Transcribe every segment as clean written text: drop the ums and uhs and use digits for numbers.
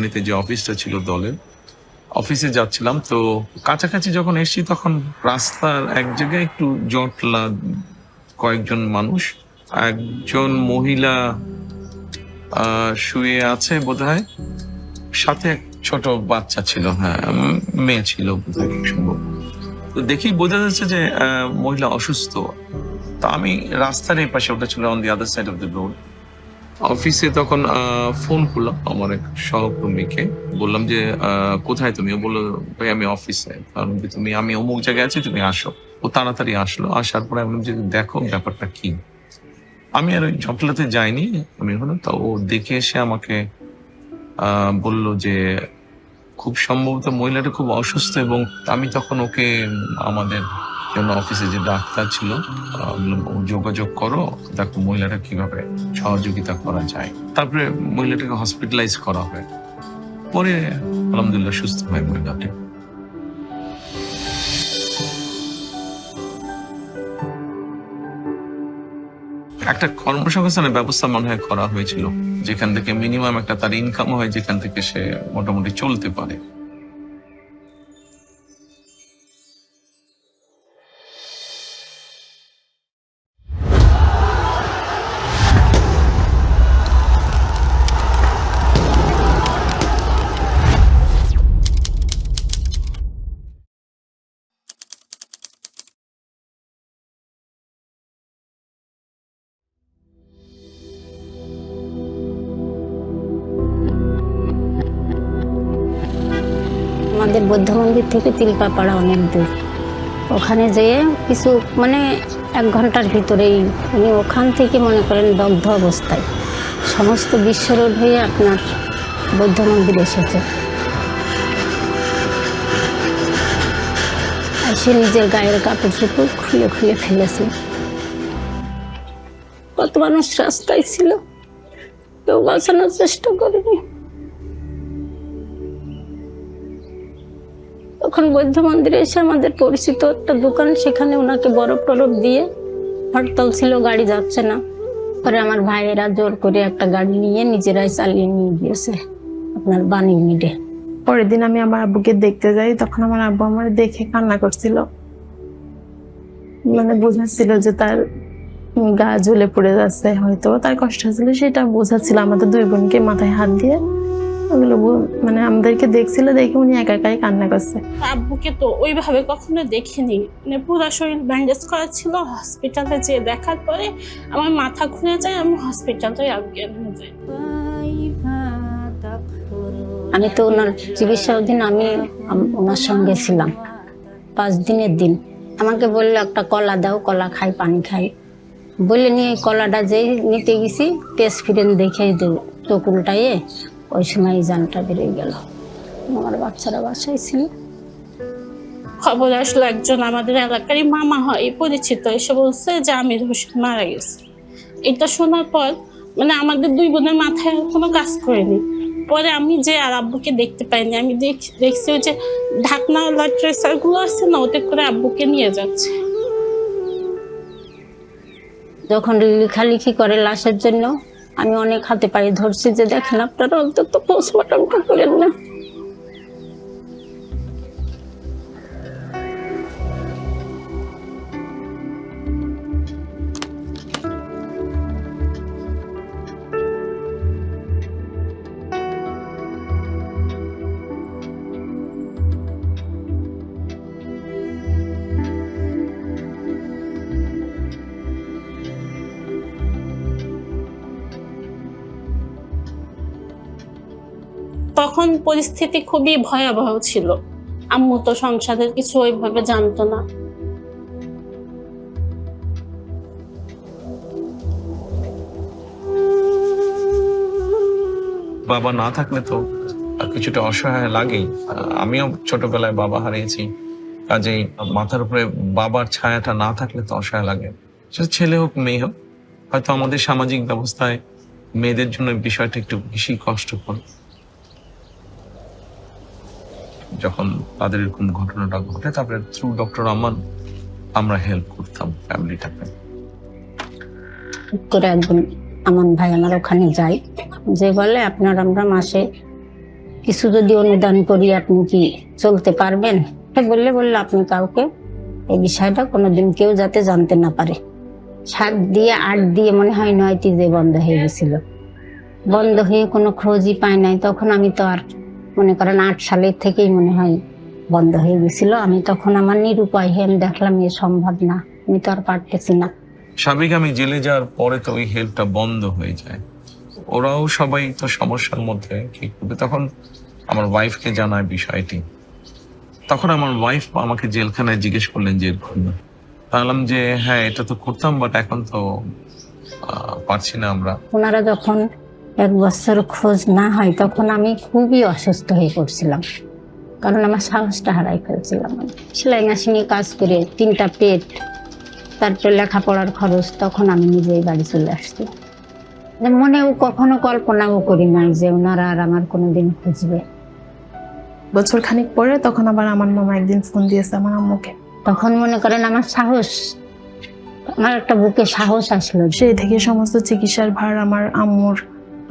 রাজধানীতে যে অফিসটা ছিল দলের, অফিসে যাচ্ছিলাম। তো কাছাকাছি যখন এসেছি তখন রাস্তার এক জায়গায় একটু জটলা কয়েকজন মানুষ, একজন মহিলা শুয়ে আছে বোধহয়, সাথে এক ছোট বাচ্চা ছিল, হ্যাঁ মেয়ে ছিল বোধহয় খুব সম্ভব। তো দেখেই বোঝা যাচ্ছে যে মহিলা অসুস্থ। তা আমি রাস্তার এই পাশে, ওটা ছিল on the other side of the road. অফিসে তখন ফোন করলাম আমার এক সহকর্মীকে, বললাম যে কোথায় তুমি? ও বললো ভাই আমি অফিসে। কারণ তুমি, আমি অমুক জায়গায় আছি, তুমি আসো। ও তাড়াতাড়ি আসলো। আসার পরে আমি বললাম যে দেখো ব্যাপারটা কি। আমি আর ওই ঝটলাতে যাইনি, আমি হলো তো ও দেখে এসে আমাকে বলল যে খুব সম্ভবত মহিলাটা খুব অসুস্থ, এবং আমি তখন ওকে আমাদের জন্য অফিসে যে ডাক্তার ছিল যোগাযোগ করো, দেখো মহিলাটা কিভাবে সহযোগিতা করা যায়। তারপরে মহিলাটাকে হসপিটালাইজ করা হয়, পরে আলহামদুলিল্লাহ সুস্থ হয় মহিলাটা। একটা কর্মসংস্থানের ব্যবস্থা মনে হয় করা হয়েছিল, যেখান থেকে মিনিমাম একটা তার ইনকাম হয়, যেখান থেকে সে মোটামুটি চলতে পারে। আমাদের বৌদ্ধ মন্দির থেকে তিলকাপাড়া অনেক দূর। ওখানে যেয়ে কিছু মানে 1 ঘন্টার ভিতরেই উনি ওখান থেকে মনে করেন দগ্ধ অবস্থায় সমস্ত বিশ্ব রোড হয়ে আপনার বৌদ্ধ মন্দির এসেছে। আর সে নিজের গায়ের কাপড় চোপড় খুলে খুলে ফেলেছে। কত মানুষ রাস্তায় ছিল, কেউ বাঁচানোর চেষ্টা করেনি। তখন বৌদ্ধ মন্দিরে এসে আমাদের পরিচিত একটা দোকান, সেখানে ওনাকে বরফ টরফ দিয়ে, হরতাল ছিল, গাড়ি যাচ্ছে না। পরে আমার ভাইয়েরা জোর করে একটা গাড়ি নিয়ে নিজেরাই চালিয়ে নিয়ে গিয়েছে আপনার বাণী মিডে। পরের দিন আমি আমার আব্বুকে দেখতে যাই, তখন আমার আব্বু আমার দেখে কান্না করছিল। মানে বোঝাচ্ছিল যে তার গা ঝুলে পড়ে যাচ্ছে, হয়তো তার কষ্ট হচ্ছিল, সেটা বোঝাচ্ছিল। আমাদের 2 বোনকে মাথায় হাত দিয়ে ওগুলো মানে আমাদেরকে দেখছিল, দেখে উনি একা একাই কান্না করছে। আব্বুকে তো ওইভাবে কখনো দেখিনি, মানে পুরো শরীর ব্যান্ডেজ করা ছিল। হসপিটালে যেয়ে দেখার পরে আমার মাথা ঘুরে যায়, আমি হসপিটালে অজ্ঞান হয়ে যাই। আমি তো ওনার চিকিৎসার দিন আমি ওনার সঙ্গে ছিলাম 5 দিনের দিন। আমাকে বললো একটা কলা দাও, কলা খাই, পানি খাই বলে নিয়ে কলাটা যেই নিতে গেছি, পেস ফিরেন দেখে চোখ উল্টাইয়ে ওই সময় জানটা বেরিয়ে গেল। আমার বাচ্চারা বাসায় ছিল। খবর আসলো, একজন আমাদের এলাকারই মামা হয় পরিচিত, এসে বলছে যে আমির হোসেন মারা গেছে। এটা শোনার পর মানে আমাদের 2 বোনের মাথায় কোনো কাজ করেনি। পরে আমি যে আর আব্বুকে দেখতে পাইনি, আমি দেখছি ওই যে ঢাকনাওয়ালা ট্রেসার গুলো আছে না, ওতে করে আব্বুকে নিয়ে যাচ্ছে। যখন লেখালেখি করে লাশের জন্য, আমি অনেক হাতে পায়ে ধরছি যে দেখেন আপনারা অন্তত পোস্টমর্টমটা করেন না। তখন পরিস্থিতি খুবই ভয়াবহ ছিল। আম্মু তো সংসারের কিছু ওইভাবে জানতো না। বাবা না থাকলে তো কিছুটা অসহায় লাগেই। আমিও ছোটবেলায় বাবা হারিয়েছি, কাজেই মাথার উপরে বাবার ছায়াটা না থাকলে তো অসহায় লাগে। সেটা ছেলে হোক মেয়ে হোক। হয়তো আমাদের সামাজিক ব্যবস্থায় মেয়েদের জন্য বিষয়টা একটু বেশি কষ্টকর। যখন তাদের এরকম ঘটনাটা ঘটে, তারপরে থ্রু ডক্টর আমান আমরা হেল্প করতাম ফ্যামিলিটাকে। করে একদিন আমান ভাই আমার ওখানে যাই, যে বলে আপনার আমরা মাসে কিছু যদি অনুদান করি আপনি কি চলতে পারবেন? বললে আপনি কাউকে এই বিষয়টা কোনোদিন কেউ যাতে জানতে না পারে। 7 দিয়ে 8 দিয়ে মনে হয় 9টি যে বন্ধ হয়ে গেছিল, বন্ধ হয়ে কোনো খোঁজই পায় নাই। তখন আমি তো আর মনে করেন 8 সালের থেকেই মনে হয় বন্ধ হয়ে গেছিল। আমি তখন আমার নিরুপায় হয়ে আমি দেখলাম এ সম্ভব না, আমি তো আর পারতেছি না। স্বাভাবিক আমি জেলে যাওয়ার পরে তো ওই হেল্পটা বন্ধ হয়ে যায়। ওরাও সবাই তো সমস্যার মধ্যে কি করবে, তখন আমার ওয়াইফকে জানায় বিষয়টি। তখন আমার ওয়াইফ আমাকে জেলখানায় জিজ্ঞেস করলেন যে বললাম যে হ্যাঁ এটা তো করতাম, বাট এখন তো পারছি না আমরা। ওনারা যখন 1 বছর খোঁজ না হয় তখন আমি খুবই অসুস্থ হয়ে পড়ছিলাম, কারণ আমার সাহসটা হারাই ফেলছিলাম। সেলাই মেশিনে কাজ করে 3টা পেট, তারপর লেখাপড়ার খরচ, তখন আমি নিজেই বাড়ি চলে আসছি। মনেও কখনো কল্পনাও করি নাই যে ওনারা আর আমার কোনোদিন খুঁজবে। বছর খানিক পরে তখন আবার আমার মামা একদিন ফোন দিয়েছে আমার আম্মুকে। তখন মনে করেন আমার সাহস, আমার একটা বুকে সাহস আসলো। সেই থেকে সমস্ত চিকিৎসার ভার আমার আম্মুর,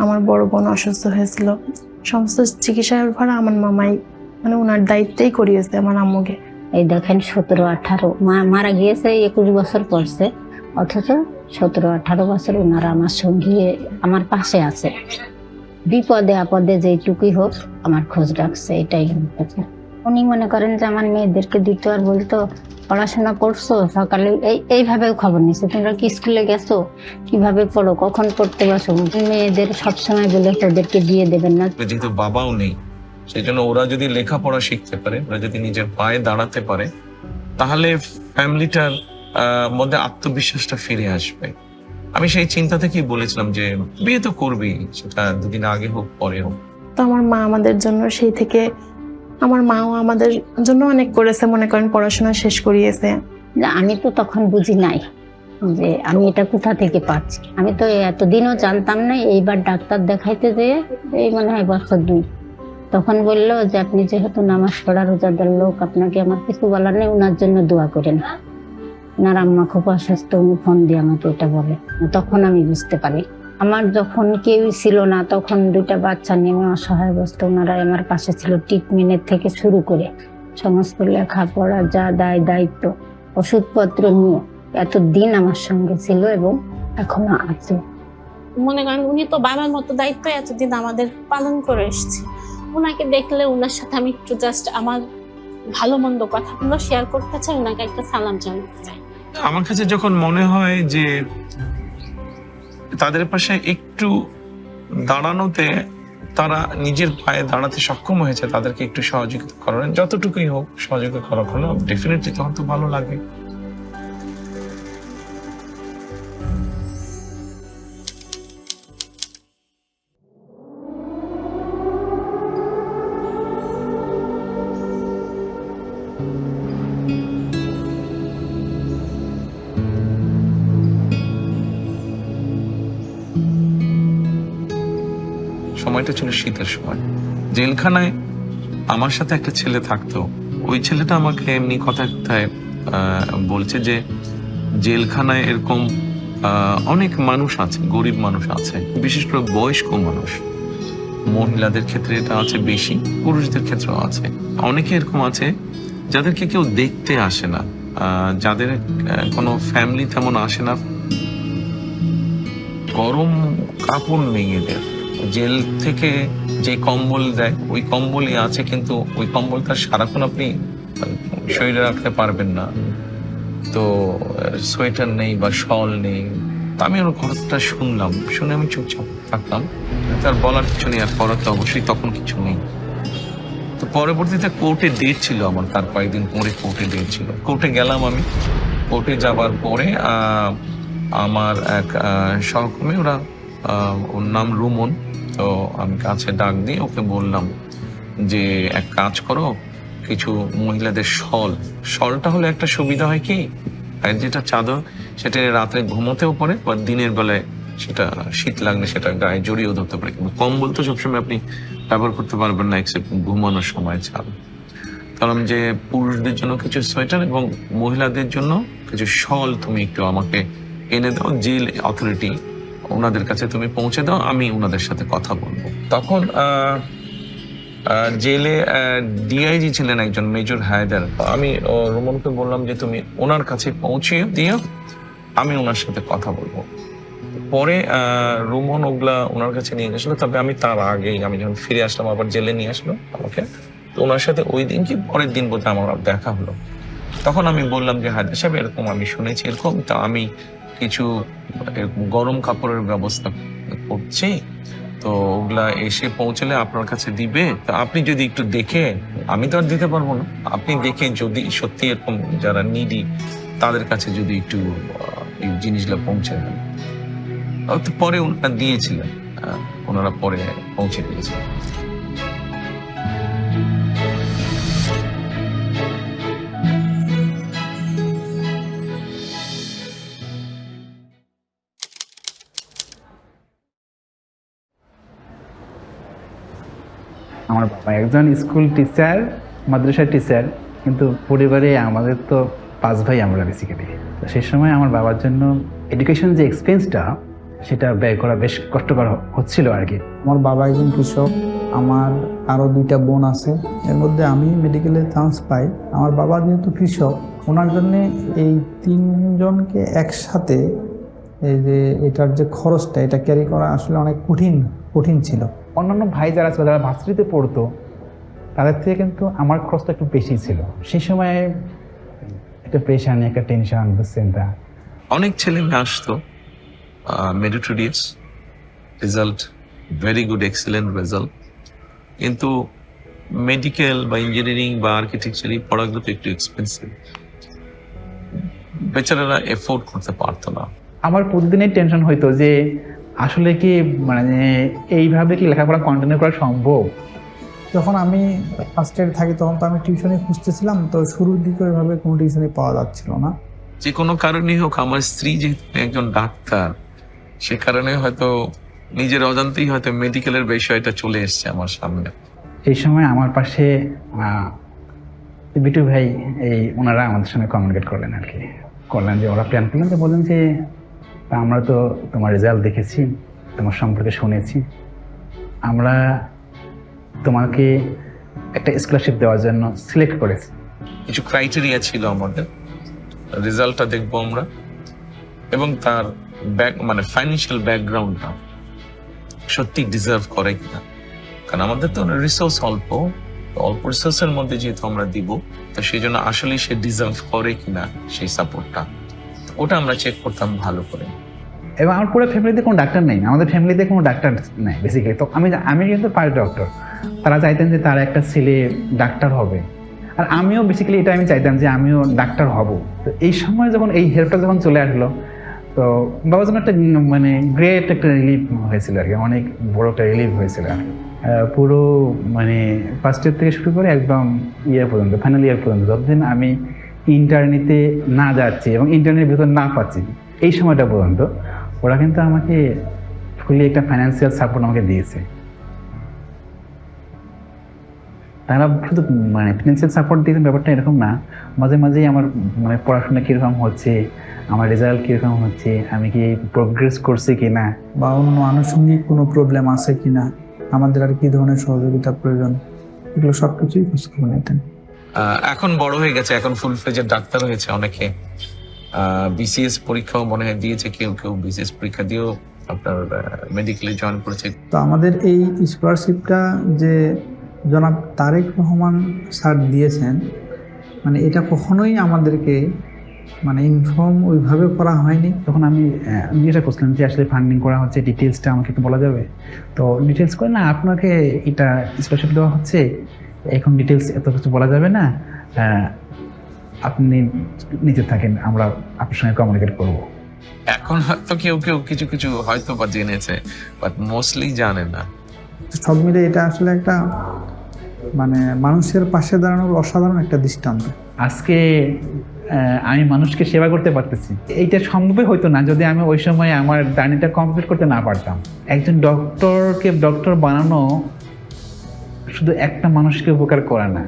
আমার বড় বোন অসুস্থ হয়েছিল, সমস্ত চিকিৎসার ভার আমার মামাই মানে ওনার দায়িত্বেই করিয়েছে আমার আম্মুকে। এই দেখেন 17-18 মারা গিয়েছে 21 বছর পরছে, অথচ 17-18 বছর ওনারা আমার সঙ্গে আমার পাশে আছে। বিপদে আপদে যেটুকুই হোক আমার খোঁজ রাখছে, এটাই উনি মনে করেন যে আমার মেয়েদেরকে দিত আর বলতো পড়াশোনা করছো, সকালে এইভাবেও খবর নিচ্ছে, তোমরা কি স্কুলে গেছো, কিভাবে পড়ো, কখন পড়তে বসো। মেয়েদের সবসময় বলে ওদেরকে দিয়ে দেবেন না। যেহেতু বাবাও নেই, সেই জন্য ওরা যদি লেখাপড়া শিখতে পারে, ওরা যদি নিজের পায়ে দাঁড়াতে পারে, তাহলে ফ্যামিলিটার মধ্যে আত্মবিশ্বাসটা ফিরে আসবে। আমি সেই চিন্তা থেকেই বলেছিলাম যে বিয়ে তো করবি, সেটা 2 দিন আগে হোক পরে হোক। তো আমার মা আমাদের জন্য সেই থেকে, আমার মাও আমাদের জন্য অনেক করেছে, মনে করেন পড়াশোনা শেষ করিয়েছে। আমি তো তখন বুঝি নাই যে আমি এটা কোথা থেকে পাচ্ছি। আমি তো এতদিনও জানতাম না। এইবার ডাক্তার দেখাইতে যেয়ে এই মনে হয় বছর 2, তখন বললো যে আপনি যেহেতু নামাজ পড়া রোজাদার লোক, আপনাকে আমার কিছু বলার নেই, ওনার জন্য দোয়া করেন। ওনার আম্মা খুব অসুস্থ, উনি ফোন দিয়ে আমাকে এটা বলে। তখন আমি বুঝতে পারি আমার যখন কেউই ছিল না, তখন 2টা বাচ্চা নিয়ে আমি অসহায় অবস্থা, ওনারা আমার পাশে ছিল। ট্রিটমেন্টের থেকে শুরু করে সমস্ত লেখাপড়া যা দায়িত্ব, ওষুধপত্র নিয়ে এতদিন আমার সঙ্গে ছিল এবং এখনো আছে। মনে করেন উনি তো বাবার মতো দায়িত্ব এতদিন আমাদের পালন করে এসেছে। ওনাকে দেখলে ওনার সাথে আমি একটু জাস্ট আমার ভালো মন্দ কথাগুলো শেয়ার করতে চাই, ওনাকে একটা সালাম জানাতে চাই। আমার কাছে যখন মনে হয় যে তাদের পাশে একটু দাঁড়ানোতে তারা নিজের পায়ে দাঁড়াতে সক্ষম হয়েছে, তাদেরকে একটু সহযোগিতা করার, যতটুকুই হোক সহযোগিতা করা হলো, ডেফিনেটলি তখন তো ভালো লাগে। সময়টা ছিল শীতের সময়। জেলখানায় আমার সাথে একটা ছেলে থাকতো। ওই ছেলেটা আমাকে এমনি কথায় কথায় বলছে যে জেলখানায় এরকম অনেক মানুষ আছে, গরিব মানুষ আছে, বিশেষ করে বয়স্ক মানুষ। মহিলাদের ক্ষেত্রে এটা আছে বেশি, পুরুষদের ক্ষেত্রেও আছে। অনেকে এরকম আছে যাদেরকে কেউ দেখতে আসে না, যাদের কোনো ফ্যামিলি তেমন আসে না। গরম কাপড় নেই এদের। জেল থেকে যে কম্বল দেয় ওই কম্বলই আছে, কিন্তু ওই কম্বলটা সারাক্ষণ আপনি শরীরে রাখতে পারবেন না। তো সোয়েটার নেই বা শল নেই। তা আমি ওর কথাটা শুনলাম, শুনে আমি চুপচাপ থাকলাম। তার বলার কিছু নেই, আর করার তো অবশ্যই তখন কিছু নেই। তো পরবর্তীতে কোর্টে ডেট ছিল আমার, তার কয়েকদিন পরে কোর্টে ডেট ছিল। কোর্টে গেলাম আমি। কোর্টে যাবার পরে আমার এক সহকর্মী, ওর নাম রুমন, তো আমি কাছে ডাক দিয়ে ওকে বললাম যে এক কাজ করো, কিছু মহিলাদের শলটা হলে একটা সুবিধা হয় কি, আর যেটা চাদর সেটা রাত্রে ঘুমোতেও পড়ে, বা দিনের বেলায় সেটা শীত লাগলে সেটা গায়ে জড়িয়েও ধরতে পারে। কিন্তু কম্বল তো সবসময় আপনি ব্যবহার করতে পারবেন না এক্সেপ্ট ঘুমানোর সময় ছাড়া। কারণ যে পুরুষদের জন্য কিছু সোয়েটার এবং মহিলাদের জন্য কিছু শল তুমি একটু আমাকে এনে দাও, জেল অথরিটি ওনাদের কাছে তুমি পৌঁছে দাও, আমি ওনাদের সাথে কথা বলবো। তখন জেলে ডিআইজি ছিলেন একজন মেজর হায়দার। আমি রোমনকে বললাম যে তুমি ওনার কাছে পৌঁছে দিও, আমি ওনার সাথে কথা বলবো। পরে রোমন ওগুলা ওনার কাছে নিয়ে গেছিল, তবে আমি তার আগেই আমি যখন ফিরে আসলাম আবার জেলে নিয়ে আসলো আমাকে। তো ওনার সাথে ওই দিন কি পরের দিন বোধহয় আমার দেখা হলো। তখন আমি বললাম যে হায়দার সাহেব এরকম আমি শুনেছি এরকম, তা আমি কিছু এরকম গরম কাপড়ের ব্যবস্থা করছি, তো ওগুলা এসে পৌঁছলে আপনার কাছে দিবে, তা আপনি যদি একটু দেখে, আমি তো আর দিতে পারবো না, আপনি দেখে যদি সত্যি এরকম যারা নিডি তাদের কাছে যদি একটু এই জিনিসগুলো পৌঁছে দেন। তো পরে ওনারা দিয়েছিলেন, ওনারা পরে পৌঁছে দিয়েছিলেন। আমার বাবা একজন স্কুল টিচার, মাদ্রাসার টিচার, কিন্তু পরিবারে আমাদের তো 5 ভাই আমরা বেসিক্যালি। তো সেই সময় আমার বাবার জন্য এডুকেশন যে এক্সপেন্সটা সেটা ব্যয় করা বেশ কষ্টকর হচ্ছিল আর কি। আমার বাবা একজন কৃষক, আমার আরও 2টা বোন আছে, এর মধ্যে আমি মেডিকেলে চান্স পাই। আমার বাবা যেহেতু কৃষক, ওনার জন্যে এই 3 জনকে একসাথে এই যে এটার যে খরচটা এটা ক্যারি করা আসলে অনেক কঠিন ছিল। অন্যান্য ভাই যারা ছিল, যারা ভার্সিটিতে পড়তো, তাদের থেকে কিন্তু আমার খরচটা একটু বেশি ছিল। সেই সময় একটা প্রেশার নিয়ে, একটা টেনশন, চিন্তা। অনেক ছেলে মেয়ে আসতো, meritorious result, very good excellent result, কিন্তু মেডিকেল বা ইঞ্জিনিয়ারিং বা আর্কিটেকচার এই পড়াগুলো তো একটু এক্সপেন্সিভ, বেচারারা এফোর্ড করতে পারতো না। আমার প্রতিদিনের টেনশন হইতো যে আসলে কি মানে এইভাবে কি লেখাপড়া কন্টিনিউ করা সম্ভব। যখন আমি ফার্স্ট ইয়ারে থাকি তখন তো আমি টিউশনি খুঁজতেছিলাম, তো শুরুর দিকে ওইভাবে কোনো টিউশনি পাওয়া যাচ্ছিল না। যে কোনো কারণেই হোক, আমার স্ত্রী যেহেতু একজন ডাক্তার, সে কারণে হয়তো নিজের অজান্তেই হয়তো মেডিকেলের বিষয়টা চলে এসছে আমার সামনে। এই সময় আমার পাশে বিটু ভাই, ওনারা আমাদের সঙ্গে কমিউনিকেট করলেন আর কি, করলেন যে ওরা প্ল্যান করলেন, যে বললেন যে আমরা তো তোমার রেজাল্ট দেখেছি, তোমার সম্পর্কে শুনেছি, আমরা তোমাকে একটা স্কলারশিপ দেওয়ার জন্য সিলেক্ট করেছি। কিছু ক্রাইটেরিয়া ছিল আমাদের, রেজাল্টটা দেখবো আমরা, এবং তার মানে ফাইন্যান্সিয়াল ব্যাকগ্রাউন্ডটা সত্যি ডিজার্ভ করে কিনা, কারণ আমাদের তো রিসোর্স অল্প রিসোর্সের মধ্যে যেহেতু আমরা দিব, তো সেই জন্য আসলে সে ডিজার্ভ করে কিনা সেই সাপোর্টটা, ওটা আমরা চেক করতাম ভালো করে। এবং আমার পুরো ফ্যামিলিতে কোনো ডাক্তার নেই, আমাদের ফ্যামিলিতে কোনো ডাক্তার নেই বেসিক্যালি। তো আমি কিন্তু ফার্স্ট ডক্টর, তারা চাইতেন যে তার একটা ছেলে ডাক্তার হবে, আর আমিও বেসিক্যালি এটা আমি চাইতাম যে আমিও ডাক্তার হব। তো এই সময় যখন এই হেল্পটা যখন চলে আসলো, তো বাবার জন্য একটা মানে গ্রেট একটা রিলিফ হয়েছিল আর কি, অনেক বড় একটা রিলিফ হয়েছিল আর কি। পুরো মানে ফার্স্ট ইয়ার থেকে শুরু করে একদম ইয়ার পর্যন্ত, ফাইনাল ইয়ার পর্যন্ত, যতদিন আমি ইন্টার্নিতে না যাচ্ছি এবং ইন্টার্নের ভিতর না পাচ্ছি, এই সময়টা পর্যন্ত ওরা কিন্তু আমাকে ফুলি একটা ফাইন্যান্সিয়াল সাপোর্ট আমাকে দিয়েছে। তারা শুধু মানে ফিনান্সিয়াল সাপোর্ট দিয়েছেন ব্যাপারটা এরকম না, মাঝে মাঝেই আমার মানে পড়াশোনা কীরকম হচ্ছে, আমার রেজাল্ট কীরকম হচ্ছে, আমি কি প্রোগ্রেস করছি কিনা, বা অন্য আনুষঙ্গিক কোনো প্রবলেম আছে কিনা, আমাদের আর কি ধরনের সহযোগিতা প্রয়োজন, এগুলো সব কিছুই খোঁজখবর নিতেন। এখন বড় হয়ে গেছে, এখন ফুল ফ্লেজের ডাক্তার হয়েছে অনেকে, বিসিএস পরীক্ষাও মনে হয় দিয়েছে, কেউ বিসিএস পরীক্ষা দিয়েও আপনার মেডিকেলে জয়েন করেছে। তো আমাদের এই স্কলারশিপটা যে জনাব তারেক রহমান স্যার দিয়েছেন, মানে এটা কখনোই আমাদেরকে মানে ইনফর্ম ওইভাবে করা হয়নি। তখন আমি যেটা করছিলাম যে আসলে ফান্ডিং করা হচ্ছে, ডিটেলসটা আমাকে একটু বলা যাবে? তো ডিটেলস করে না, আপনাকে এটা স্কলারশিপ দেওয়া হচ্ছে, এখন ডিটেলস এত কিছু বলা যাবে না, আপনি নিচে থাকেন, আমরা আপনার সঙ্গে কমিউনিকেট করব। এখন হয়তো কেউ কিছু হয়তো বা জেনেছে, বাট মোস্টলি জানে না। সব মিলে এটা আসলে একটা মানে মানুষের পাশে দাঁড়ানোর অসাধারণ একটা দৃষ্টান্ত। আজকে আমি মানুষকে সেবা করতে পারতেছি, এইটা সম্ভবই হইতো না যদি আমি ওই সময় আমার জার্নিটা কমপ্লিট করতে না পারতাম। একজন ডক্টরকে ডক্টর বানানো শুধু একটা মানুষকে উপকার করা না,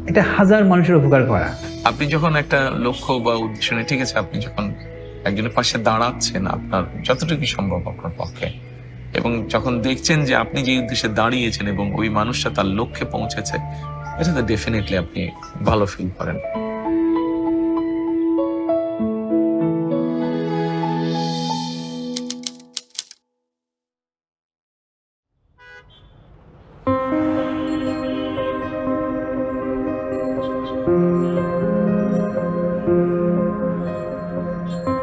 এটা হাজার মানুষের উপকার করা। আপনি যখন একটা লক্ষ্য বা উদ্দেশ্য নিয়ে, ঠিক আছে, আপনি যখন একজনের পাশে দাঁড়াচ্ছেন, আপনার যতটুকু সম্ভব আপনার পক্ষে, এবং যখন দেখছেন যে আপনি যে উদ্দেশ্যে দাঁড়িয়েছেন এবং ওই মানুষটা তার লক্ষ্যে পৌঁছেছে, এটাতে ডেফিনেটলি আপনি ভালো ফিল করেন।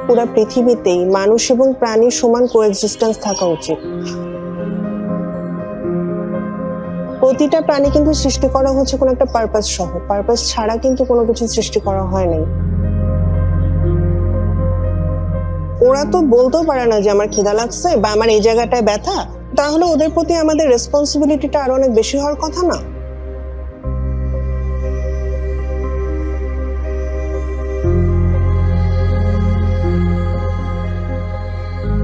পুরো পৃথিবীতেই মানুষ এবং প্রাণীর সমান কোএক্সিস্টেন্স থাকা উচিত। প্রতিটা প্রাণী কিন্তু সৃষ্টি করা হচ্ছে কোনো একটা পারপাস সহ, পারপাস ছাড়া কিন্তু কোনো কিছু সৃষ্টি করা হয়নি। ওরা তো বলতেও পারে না যে আমার খিদা লাগছে বা আমার এই জায়গাটায় ব্যথা, তাহলে ওদের প্রতি আমাদের রেসপন্সিবিলিটিটা আরো অনেক বেশি হওয়ার কথা না?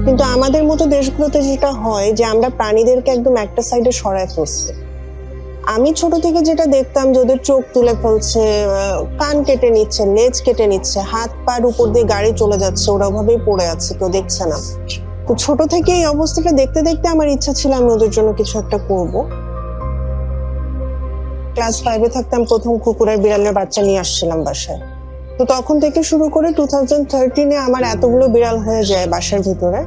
কিন্তু আমাদের মতো দেশগুলোতে যেটা হয় যে আমরা প্রাণীদেরকে একদম একটা সাইডে সরায় ফেলছি। আমি ছোট থেকে যেটা দেখতাম যে ওদের চোখ তুলে ফেলছে, কান কেটে নিচ্ছে, লেজ কেটে নিচ্ছে, হাত পার উপর দিয়ে গাড়ি চলে যাচ্ছে, ওরা ওভাবেই পড়ে আছে, কেউ দেখছে না। তো ছোট থেকে এই অবস্থাটা দেখতে দেখতে আমার ইচ্ছা ছিল আমি ওদের জন্য কিছু একটা করব। ক্লাস 5-এ থাকতাম, প্রথম কুকুরের বিড়ালের বাচ্চা নিয়ে আসছিলাম বাসায়। তো তখন থেকে শুরু করে 2013-এ আমার এতগুলো বিড়াল হয়ে যায় বাসার ভিতরে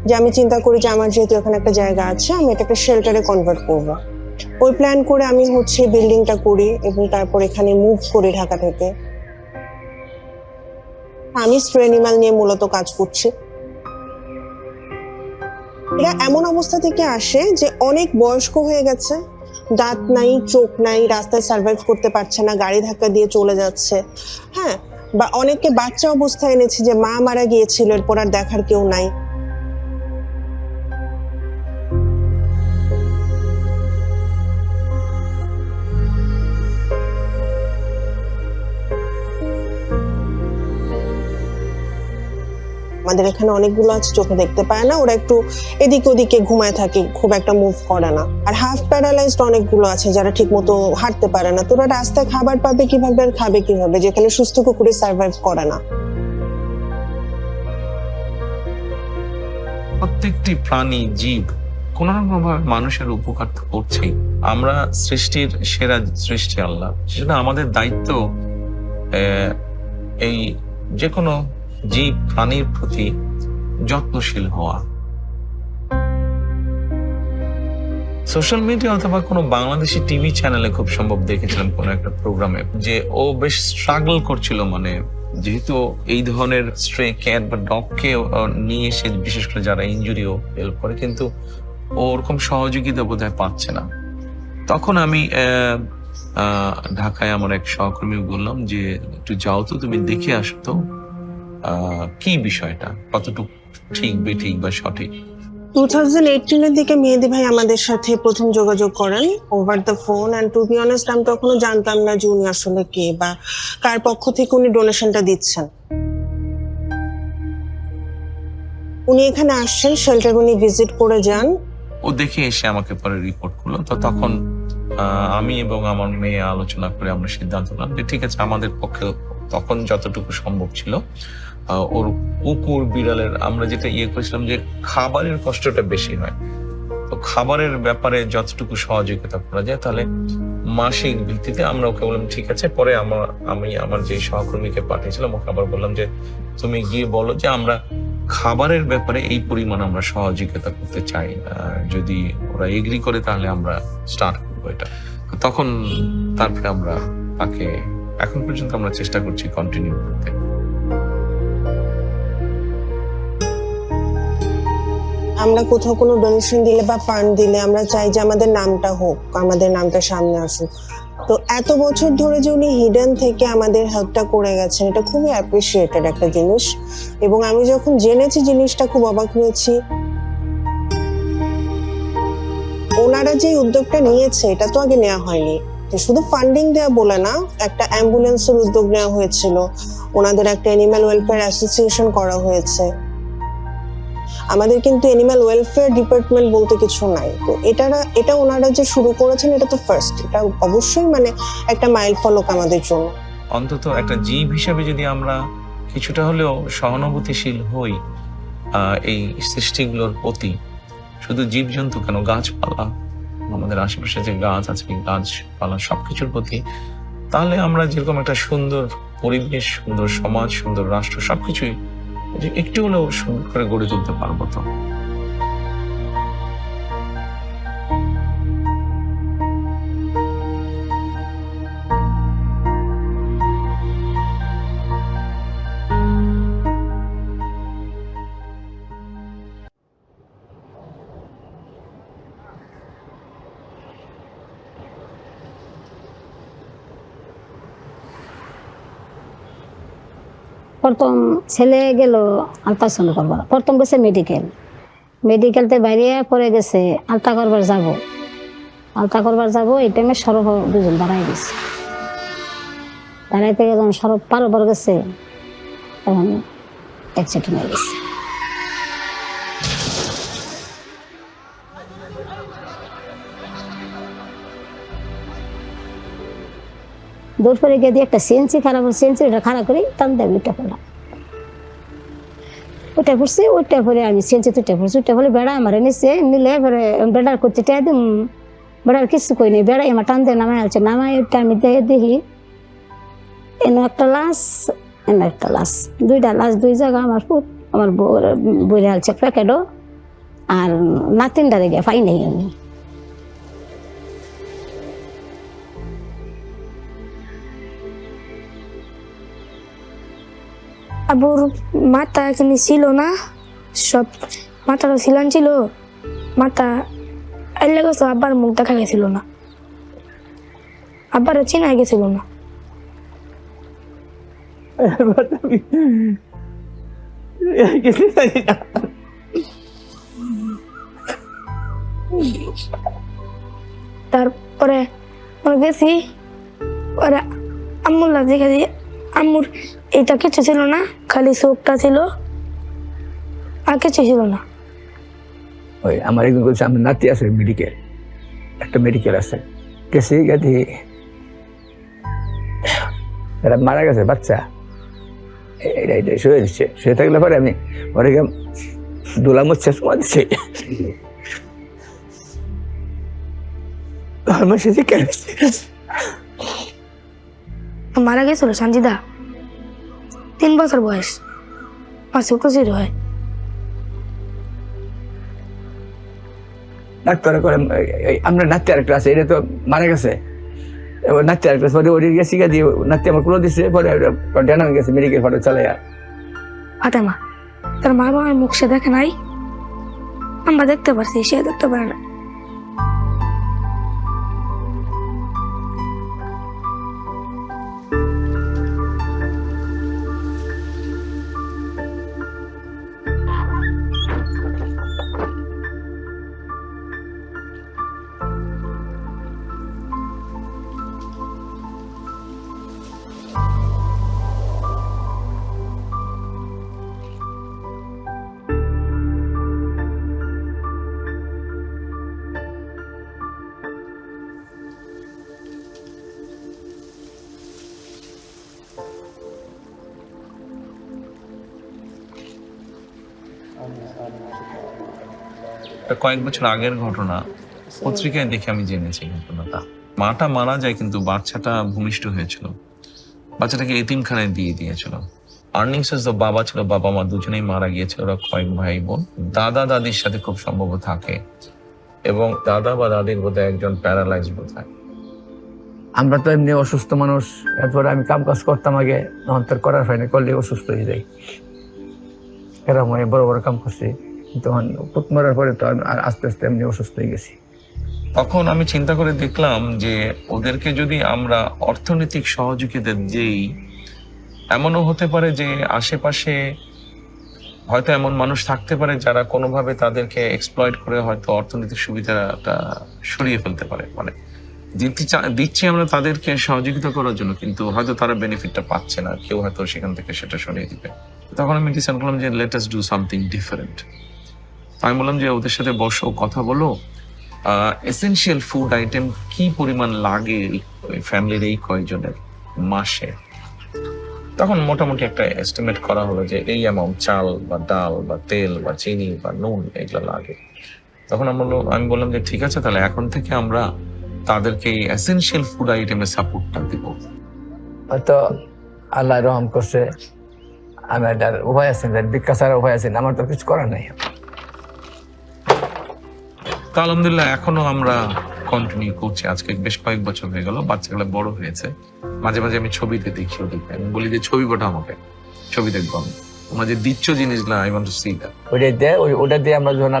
যে আমি চিন্তা করি যে আমার যেহেতু এখানে একটা জায়গা আছে, আমি এটাকে শেল্টারে কনভার্ট করব। ওই প্ল্যান করে আমি বিল্ডিংটা করি এবং তারপর এখানে মুভ করি ঢাকা থেকে। আমি স্ট্রে অ্যানিমাল নিয়ে মূলত কাজ করছি। এরা এমন অবস্থা থেকে আসে যে অনেক বয়স্ক হয়ে গেছে, দাঁত নাই, চোখ নাই, রাস্তায় সার্ভাইভ করতে পারছে না, গাড়ি ধাক্কা দিয়ে চলে যাচ্ছে। হ্যাঁ, বা অনেককে বাচ্চা অবস্থায় এনেছি যে মা মারা গিয়েছিল, এরপর আর দেখার কেউ নাই। আমাদের এখানে অনেকগুলো আছে চোখে দেখতে পায় না, ওরা একটু এদিকে ওদিকে ঘুমায় থাকে, খুব একটা মুভ করে না। আর হাফ প্যারালাইজড অনেকগুলো আছে যারা ঠিক মতো হাঁটতে পারে না। তোরা রাস্তায় খাবার পাবে কিভাবে আর খাবে কিভাবে, যেখানে সুস্থ কুকুরে সার্ভাইভ করে না। প্রত্যেকটি প্রাণী, জীব কোন রকম ভাবে মানুষের উপকার তো করছেই। আমরা সৃষ্টির সেরা সৃষ্টি আল্লাহ, সেটা আমাদের দায়িত্ব এই যে কোনো জীব প্রাণীর প্রতি যত্নশীল হওয়া। সোশ্যাল মিডিয়া অথবা কোনো বাংলাদেশি টিভি চ্যানেলে খুব সম্ভব দেখেছিলাম কোনো একটা প্রোগ্রামে যে ও বেশ স্ট্রাগল করছিল, মানে যেহেতু এই ধরনের স্ট্রে ক্যাট বা ডগকে নিয়ে এসে বিশেষ করে যারা ইনজুরিও হেল্প করে, কিন্তু ওরকম সহযোগিতা বোধহয় পাচ্ছে না। তখন আমি ঢাকায় আমার এক সহকর্মী বললাম যে একটু যাও তো, তুমি দেখে আসো তো কি বিষয়টা কতটুকু ঠিক বেঠিক বা সঠিক। 2018-এর দিকে মেহেদি ভাই আমাদের সাথে প্রথম যোগাযোগ করেন over the phone. And to be honest, আমি তখনও জানতাম না যে উনি আসলে কে বা কার পক্ষ থেকে উনি ডোনেশনটা দিচ্ছেন। উনি এখানে আসছেন, শেল্টার উনি ভিজিট করে যান। ও দেখে এসে আমাকে পরে রিপোর্ট করলো। তো তখন আমি এবং আমার মেয়ে আলোচনা করে আমরা সিদ্ধান্ত নিলাম যে ঠিক আছে, আমাদের পক্ষে তখন যতটুকু সম্ভব ছিল ওর কুকুর বিড়ালের আমরা যেটা করেছিলাম যে খাবারের কষ্টটা বেশি হয়, তো খাবারের ব্যাপারে যতটুকু সহযোগিতা করা যায়, তাহলে মাসিক ভিত্তিতে আমরা ওকে বললাম ঠিক আছে। পরে আমি আমার যে সহকর্মীকে পাঠিয়েছিলাম ওকে আবার বললাম যে তুমি গিয়ে বলো যে আমরা খাবারের ব্যাপারে এই পরিমাণ আমরা সহযোগিতা করতে চাই, যদি ওরা এগ্রি করে তাহলে আমরা স্টার্ট করবো এটা। তখন তারপরে আমরা তাকে এখন পর্যন্ত আমরা চেষ্টা করছি কন্টিনিউ করতে। আমরা কোথাও কোনো ডোনেশন দিলে বা ফান্ড দিলে আমরা চাই যে আমাদের নামটা হোক, আমাদের নামটা সামনে আসুক। তো এত বছর ধরে যে উনি হিডেন থেকে আমাদের হেল্পটা করে গেছেন, এটা খুবই অ্যাপ্রিসিয়েটেড একটা জিনিস। এবং আমি যখন জেনেছি জিনিসটা খুব অবাক হয়েছি। ওনারা যে উদ্যোগটা নিয়েছে এটা তো আগে নেওয়া হয়নি, শুধু ফান্ডিং দেওয়া বলে না, একটা অ্যাম্বুলেন্সের উদ্যোগ নেওয়া হয়েছিল, ওনাদের একটা অ্যানিম্যাল ওয়েলফেয়ার অ্যাসোসিয়েশন করা হয়েছে। আমাদের কিন্তু অ্যানিম্যাল ওয়েলফেয়ার ডিপার্টমেন্ট বলতে কিছু নাই। তো এটা ওনারা যে শুরু করেছেন এটা তো ফার্স্ট, এটা অবশ্যই মানে একটা মাইল ফলক আমাদের জন্য। অন্তত একটা জীব হিসেবে যদি আমরা কিছুটা হলেও সহানুভূতিশীল হই এই সৃষ্টিগুলোর প্রতি, শুধু জীবজন্তু কেন, গাছপালা, আমাদের আশেপাশে যে গাছ আছে, গাছপালা সবকিছুর প্রতি, তাহলে আমরা যেরকম একটা সুন্দর পরিবেশ, সুন্দর সমাজ, সুন্দর রাষ্ট্র সবকিছুই একটু হলেও সুন্দর করে গড়ে তুলতে পারবো। তো প্রথম ছেলে গেল আলট্রাসাউন্ড করবার, প্রথম গেছে মেডিকেলতে বাইরে পরে গেছে আলতা করবার যাব। এই টাইমে সরব দুজন দাঁড়াই গেছে, দাঁড়াইতে যখন সরব পার গেছে তখন অ্যাক্সিডেন্ট হয়ে গেছে। দৌড় করে গিয়ে দিয়ে একটা সিএনসি খারাপ, সিএনসিটা খারাপ করি টান দেবে ওইটা পড়লাম, ওইটা পড়ছি, ওইটা পরে আমি সিএনসি তুইটা পড়ছি, ওইটা বলে বেড়া আমার নিচে নিলে পরে বেড়ার করতে একদম বেড়ার কিছু কই নেই, বেড়াই আমার টান দিয়ে নামাই আছে, নামাই ওইটা আমি দেখি এনে একটা লাশ, দুইটা লাশ, দুই জায়গা আমার আমার বইরে আছে প্যাকেটও, আর নাতিনটারে গিয়ে পাই নেই আমি। আবুর মাথা এখানে ছিল না, সব মাথাটা ছিলান ছিল, মাথা এলে গেছে, আব্বার মুখ দেখা গেছিল না, আব্বারও চেনা গেছিল না। তারপরে গেছি, ওরা আম্মুল্লা দেখেছি, আম্মুর এটা কিছু ছিল না, খালি চোখটা ছিল, আর কিছু ছিল না। ওই আমার একজন বলছে আমার নাতি আছে মেডিকেল, একটা মেডিকেল আছে, গেছি গাড়ি এরা মারা গেছে বাচ্চা, এটা শুয়ে দিচ্ছে, শুয়ে থাকলে পরে আমি ওরে দোলা মুচ্ছে সময় দিচ্ছি, মারা গেছিল সঞ্জিদা, 3 বছর বয়স, আর ছোট ছিল হয়। ডাক্তার করে আমরা নাতি আরেকটা আছে, এটা তো মারা গেছে, এবার নাতি আরেকটা পরে ওর গেছি গা দিয়ে নাতি আমার কুলো দিচ্ছে, পরে ডেনা হয়ে গেছে মেডিকেল ফটো চলে আর ফাতেমা তার মা বাবার মুখ সে দেখে নাই, আমরা দেখতে পারছি, সে দেখতে পারে না। কয়েক বছর আগের ঘটনা, পত্রিকায় দেখে আমি জেনেছি ঘটনাটা। মাটা মারা যায় কিন্তু বাচ্চাটা ভূমিষ্ঠ হয়েছিল, বাচ্চাটাকে এতিমখানায় দিয়ে দিয়েছিল। আর্নিং সোর্স বাবা ছিল, বাবা মা দুজনেই মারা গিয়েছিল, ওরা কয়েক ভাই বোন। দাদা দাদির সাথে খুব সম্ভব থাকে, এবং দাদা বা দাদির বোধহয় একজন প্যারালাইজ বোধ হয়। আমরা তো এমনি অসুস্থ মানুষ, এরপরে আমি কাম কাজ করতাম আগে, অন্তর করার হয় না, করলে অসুস্থ হয়ে যাই, এরকম বড় বড় কাম করছি, তখন পুত মরার পরে তো আর আস্তে আস্তে এমনি অসুস্থ হয়ে গেছি। তখন আমি চিন্তা করে দেখলাম যে ওদেরকে যদি আমরা অর্থনৈতিক সহযোগিতা দিই, এমনও হতে পারে যে আশেপাশে হয়তো এমন মানুষ থাকতে পারে যারা কোনোভাবে তাদেরকে এক্সপ্লয়েট করে হয়তো অর্থনৈতিক সুবিধাটা সরিয়ে ফেলতে পারে। মানে দিচ্ছি আমরা তাদেরকে সহযোগিতা করার জন্য, কিন্তু হয়তো তারা বেনিফিটটা পাচ্ছে না, কেউ হয়তো সেখান থেকে সেটা সরিয়ে দিবে। তখন আমি ডিসাইড করলাম যে let us do something different. আমি বললাম যে ওদের সাথে বসো, কথা বলো, এসেনশিয়াল ফুড আইটেম কি পরিমাণ লাগে ফ্যামিলির এই কয়েকজনের মাসে। তখন মোটামুটি একটা এস্টিমেট করা হলো যে এই অ্যামাউন্ট চাল বা ডাল বা তেল বা চিনি বা নুন এগুলো লাগে। তখন আমি বললাম যে ঠিক আছে, তাহলে এখন থেকে আমরা তাদেরকে এসেনশিয়াল ফুড আইটেমের সাপোর্টটা দিব। হয়তো আল্লাহ রহম করছে, আমি এটার উপায় আছেন, ভিক্ষা ছাড়া উপায় আছেন, আমার তো কিছু করার নাই। তো আলহামদুলিল্লাহ এখনো আমরা কন্টিনিউ করছি। আজকে বেশ কয়েক বছর হয়ে গেল, বাচ্চাগুলো বড় হয়েছে। মাঝে মাঝে আমি ছবিতে দেখি ওদেরকে, আমি বলি যে ছবি পাঠা আমাকে, ছবি দেখবো আমি, তোমরা যে দিচ্ছ জিনিসগুলো, I want to see that. ওটা দিয়ে আমরা যখন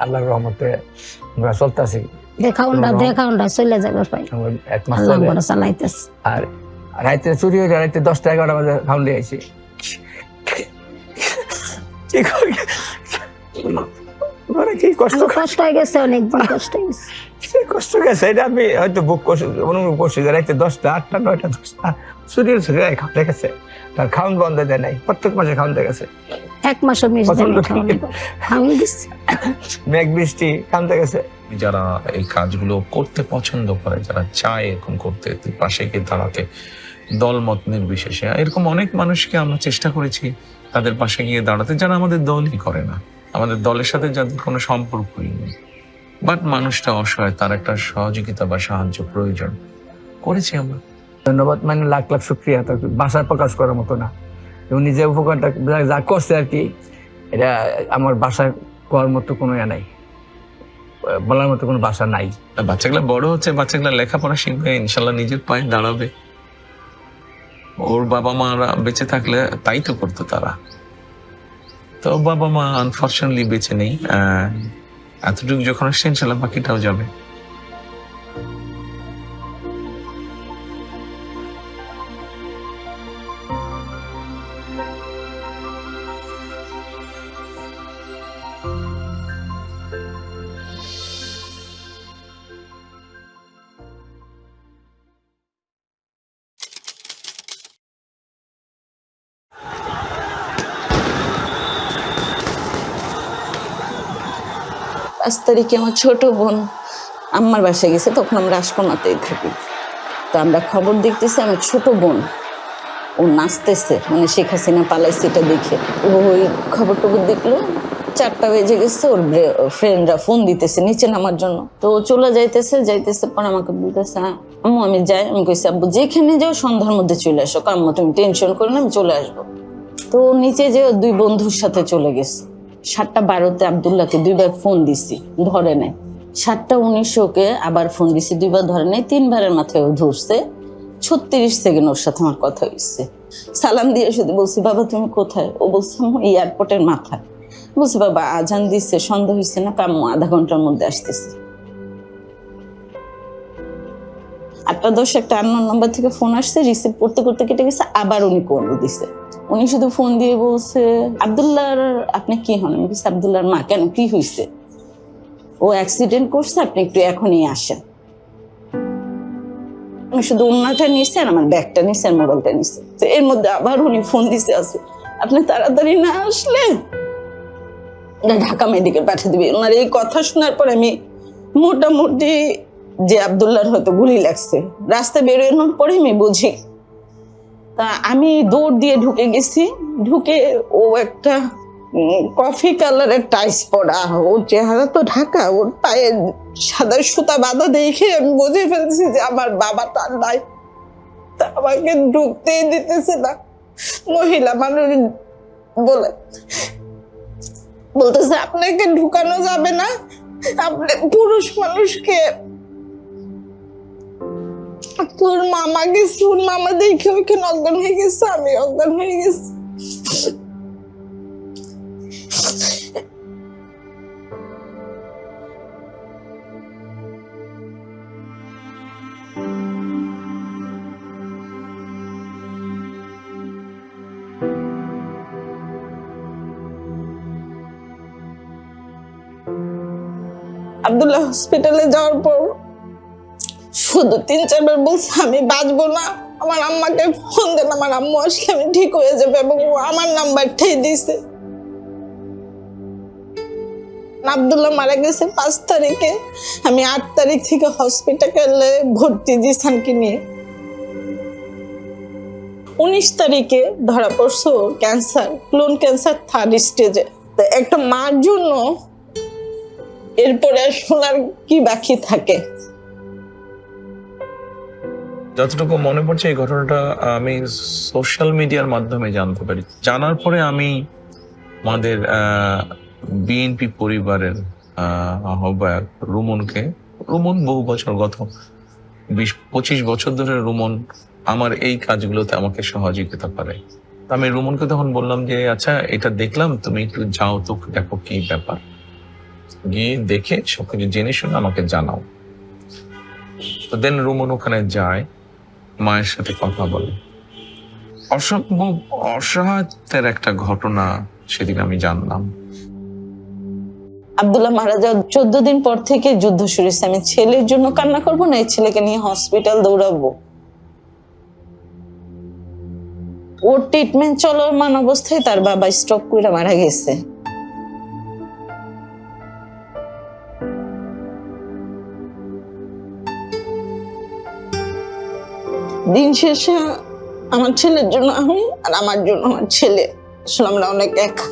আল্লাহর রহমতে আমরা চলতেছি, দেখাউন্ডা চলে যাবে ভাই, এক মাস আল্লাহ চলে। বড় চালাইতেছে। আর রাইতে চুরি হয়ে রাইতে 10টা-11টা বাজে খাউন দিয়ে আইছি। কি কষ্ট কষ্ট হয়ে গেছে, অনেকদিন কষ্ট হয়ে গেছে। কষ্ট গেছে, এটা আমি হয়তো বুক করছি, অনুভব করছি যে রাইতে 10টা, 8টা, 9টা, 10টা চুরি হয়েছে, খাওয়া গেছে। তার খাউন বন্ধ দেয় নাই, প্রত্যেক মাসে খাউন দিয়ে গেছে। এক মাসও মিস খাওয়াই দিচ্ছে, মেঘ বৃষ্টি খাউন দিয়ে গেছে। যারা এই কাজগুলো করতে পছন্দ করে, যারা চায় এরকম করতে, পাশে গিয়ে দাঁড়াতে, দলমত নির্বিশেষে, এরকম অনেক মানুষকে আমরা চেষ্টা করেছি তাদের পাশে গিয়ে দাঁড়াতে, যারা আমাদের দলই করে না, আমাদের দলের সাথে যাদের কোনো সম্পর্কই নেই, বাট মানুষটা অসহায়, তার একটা সহযোগিতা বা সাহায্য প্রয়োজন, করেছি আমরা। ধন্যবাদ, মানে লাখ লাখ শুক্রিয়া, তার ভাষায় প্রকাশ করার মতো না। উনি যে উপকারটা যা করছে আর কি, এটা আমার ভাষায় করার মতো কোনো নাই, বলার মতো কোনো ভাষা নাই। বাচ্চাগুলো বড় হচ্ছে, বাচ্চাগুলো লেখাপড়া শিখবে, ইনশাল্লাহ নিজের পায়ে দাঁড়াবে। ওর বাবা মারা বেঁচে থাকলে তাই তো করতো তারা, তো বাবা মা আনফর্চুনেটলি বেঁচে নেই। এতটুকু যখন আসছে ইনশাল্লাহ বাকিটাও যাবে। পাঁচ তারিখে আমার ছোট বোন আম্মার বাসায় গেছে, তখন আমরা রাজকোনাতেই থাকি। তো আমরা খবর দেখতেছি আমার ছোট বোন ও নাচতেছে, মানে শেখ হাসিনা পালাইছে এটা দেখে ও ওই খবর টবর দেখলো। 4টা বেজে গেছে, ওর ফ্রেন্ডরা ফোন দিতেছে নিচে নামার জন্য। তো ও চলে যাইতেছে পর আমাকে বলতেছে, আম্মু আমি যাই। আমি কইছি আব্বু যেখানে যাও সন্ধ্যার মধ্যে চলে আসো, আম্মু তুমি টেনশন করো না, আমি চলে আসবো। তো নিচে যে 2 বন্ধুর সাথে চলে গেছে। 7:12 আব্দুল্লাহকে 2বার ফোন দিছি, ধরে নাই। 7:19 আবার ফোন দিছি, 2বার ধরে নাই। 3বারের মাথায় ও ধরছে। 36 সেকেন্ড ওর সাথে আমার কথা হয়েছে। সালাম দিয়ে শুধু বলছি, বাবা তুমি কোথায়? ও বলছে এয়ারপোর্টের মাথায়। বলছি বাবা আজান দিচ্ছে, সন্ধ্যা হয়েছে না, কাম্মু আধা ঘন্টার মধ্যে আসতেছে। 8:10 একটা আননোন নাম্বার থেকে ফোন আসছে, রিসিভ করতে করতে কেটে গেছে। আবার উনি কল দিছে। উনি শুধু ফোন দিয়ে বলছে, আব্দুল্লাহর আপনি কি হন? আমি বলছি আব্দুল্লাহর মা। কেন, কি হয়েছে? ও অ্যাক্সিডেন্ট করছে, আপনি একটু এখনই আসেন। আমি শুধু ওনাটা নিয়েছি আর আমার ব্যাগটা নিয়েছি আর মোবাইলটা নিয়েছি। তো এর মধ্যে আবার উনি ফোন দিছে, আছে আপনি তাড়াতাড়ি না আসলে ঢাকা মেডিকেল পাঠিয়ে দিবে। ওনার এই কথা শোনার পর আমি মোটামুটি যে আব্দুল্লাহর হয়তো গুলি লাগছে, রাস্তায় বেরোনোর পরে আমি বুঝি। তা আমি দৌড় দিয়ে ঢুকে গেছি। ঢুকে ও একটা কফি কালারের টাইস পরা, ওর চেহারা তো ঢাকা, ওর পায়ে সাদা সুতা বাঁধা দেখে আমি বুঝে ফেলছি যে আমার বাবাটা নাই। তা আমাকে ঢুকতেই দিতেছে না। মহিলা মানুষ বলতেছে আপনাকে ঢুকানো যাবে না, আপনি পুরুষ মানুষকে। তোর মামা গেছে, ওর মামা দেখে ওইখানে অজ্ঞান হয়ে গেছে, আমি অজ্ঞান হয়ে গেছি। আব্দুল্লাহ হসপিটালে যাওয়ার পর শুধু 3-4 বার বলছে আমি বাঁচবো না, আমার আম্মাকে ফোন দেন, আমার আম্মু আসলে আমি ঠিক হয়ে যাবে, এবং ও আমার নাম্বারটাই দিছে। আব্দুল্লাহ মারা গেছে 5 তারিখে। আমি 8 তারিখ থেকে হসপিটালে ভর্তি জিসানকে নিয়ে। 19 তারিখে ধরা পড়ছে ক্যান্সার, ক্লোন ক্যান্সার 3rd স্টেজে। একটা মার জন্য এরপরে আর শোনার কি বাকি থাকে? যতটুকু মনে পড়ছে এই ঘটনাটা আমি সোশ্যাল মিডিয়ার মাধ্যমে জানতে পারি। জানার পরে আমি আমাদের বিএনপি পরিবারের আহ্বায়ক রুমন বহু বছর, গত 20-25 বছর ধরে রুমন আমার এই কাজগুলোতে আমাকে সহযোগিতা করে। আমি রুমনকে তখন বললাম যে আচ্ছা এটা দেখলাম, তুমি একটু যাও তো দেখো কি ব্যাপার, গিয়ে দেখে সবকিছু জেনে শুনে আমাকে জানাও। তো দেন রুমন ওখানে যায়, মায়ের সাথে কথা বলে। অসম্ভব অসহায়তার একটা ঘটনা সেদিন আমি জানলাম। আব্দুল্লাহ মারা যাওয়ার 14 দিন পর থেকে যুদ্ধ শুরু হয়েছে। আমি ছেলের জন্য কান্না করবো না, এই ছেলেকে নিয়ে হসপিটাল দৌড়াবো। ওর ট্রিটমেন্ট চলমান অবস্থায় তার বাবা স্ট্রোক করে মারা গেছে। দিন শেষে আমার ছেলের জন্য আমি, আর আমার জন্য আমার ছেলে, আসলে আমরা অনেক একা।